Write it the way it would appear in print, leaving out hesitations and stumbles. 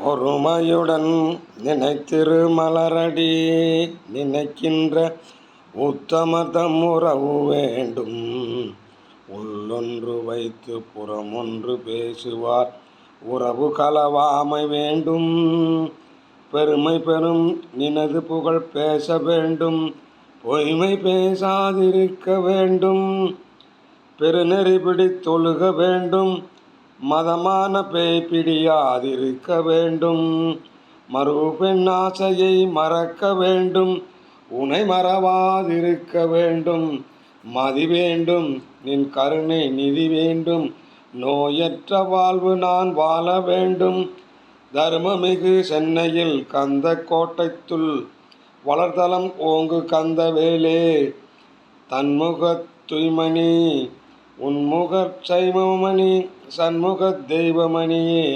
ஒருமையுடன் நினைத்திரு மலரடி நினைக்கின்ற உத்தமதம் உறவு வேண்டும். உள்ளொன்று வைத்து புறமொன்று பேசுவார் உறவு களவாமை வேண்டும். பெருமை பெறும் நினது புகழ் பேச வேண்டும், பொய்மை பேசாதிருக்க வேண்டும். பெருநெறி பிடித்தொழுக வேண்டும், மதமான பேய் பிடியாதிருக்க வேண்டும். மறுபெண் ஆசையை மறக்க வேண்டும், உனை மறவாதிருக்க வேண்டும். மதி வேண்டும், நின் கருணை நிதி வேண்டும், நோயற்ற வாழ்வு நான் வாழ வேண்டும். தர்மமிகு சென்னையில் கந்த கோட்டைத்துள் வளர்தலம் ஓங்கு கந்த வேலே. தன்முகத் துய்மணி உன்முகச் சைவமணி சண்முகத் தெய்வமணியே.